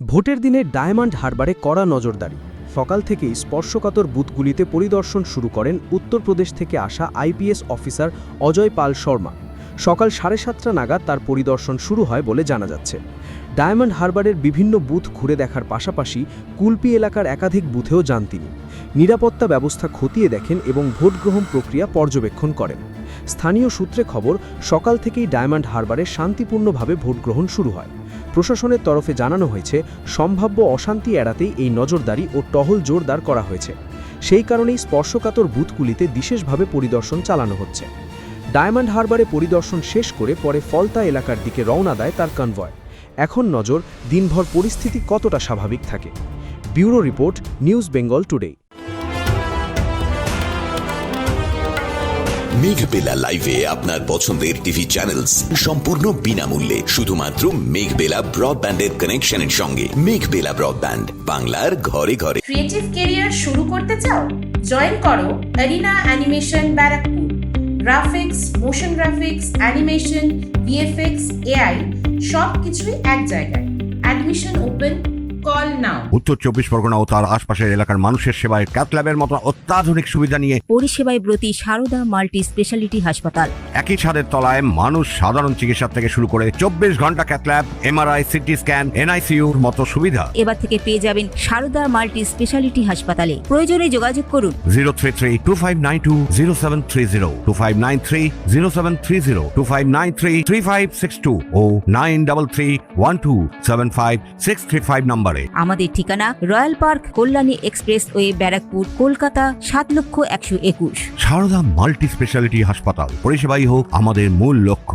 ভোটের দিনে ডায়মন্ড হারবারে কড়া নজরদারি। সকাল থেকেই স্পর্শকাতর বুথগুলিতে পরিদর্শন শুরু করেন উত্তরপ্রদেশ থেকে আসা আইপিএস অফিসার অজয় পাল শর্মা। সকাল 7:30 নাগাদ তার পরিদর্শন শুরু হয় বলে জানা যাচ্ছে। ডায়মন্ড হারবারের বিভিন্ন বুথ ঘুরে দেখার পাশাপাশি কুলপি এলাকার একাধিক বুথেও যান তিনি। নিরাপত্তা ব্যবস্থা খতিয়ে দেখেন এবং ভোটগ্রহণ প্রক্রিয়া পর্যবেক্ষণ করেন। স্থানীয় সূত্রে খবর, সকাল থেকেই ডায়মন্ড হারবারে শান্তিপূর্ণভাবে ভোটগ্রহণ শুরু হয়। প্রশাসনের তরফে জানানো হয়েছে, সম্ভাব্য অশান্তি এড়াতেই এই নজরদারি ও টহল জোরদার করা হয়েছে। সেই কারণেই স্পর্শকাতর বুথগুলিতে বিশেষভাবে পরিদর্শন চালানো হচ্ছে। ডায়মন্ড হারবারে পরিদর্শন শেষ করে পরে ফলতা এলাকার দিকে রওনা দেয় তার কনভয়। এখন নজর, দিনভর পরিস্থিতি কতটা স্বাভাবিক থাকে। Bureau report, news Bengal today. Meghbela লাইভে আপনার পছন্দের টিভি চ্যানেলস সম্পূর্ণ বিনামূল্যে, শুধুমাত্র মেঘবেলা ব্রডব্যান্ডের কানেকশনের সঙ্গে। মেঘবেলা ব্রডব্যান্ড, বাংলার ঘরে ঘরে। ক্রিয়েটিভ ক্যারিয়ার শুরু করতে চাও? জয়েন করো arena animation Barrackpore. Graphics, motion graphics, animation, VFX, AI সব কিছুই এক জায়গায়। Admission open, call now. উত্তর 24 পরগনা ও তার আশপাশের এলাকার মানুষের সেবায় ক্যাথল্যাবের মতো অত্যাধুনিক সুবিধা নিয়ে পরিষেবায় ব্রতী সারদা মাল্টি স্পেশালিটি হাসপাতাল। একই ছাদের তলায় মানুষ সাধারণ চিকিৎসা থেকে শুরু করে 24 ঘন্টা ক্যাথল্যাব, এমআরআই, সিটি স্ক্যান, এনআইসিইউর মতো সুবিধা এবার থেকে পেয়ে যাবেন সারদা মাল্টি স্পেশালিটি হাসপাতালে। প্রয়োজনে যোগাযোগ করুন 033-2592-0730, 2593-0730, 2593-3562 ও 9331275635 নম্বরে। আমাদের ঠিকানা Royal Park, Kalyani express way, Barrackpore, Kolkata 7,121,000। Sarada multi speciality হাসপাতাল, পরিষেবাই হোক আমাদের মূল লক্ষ্য।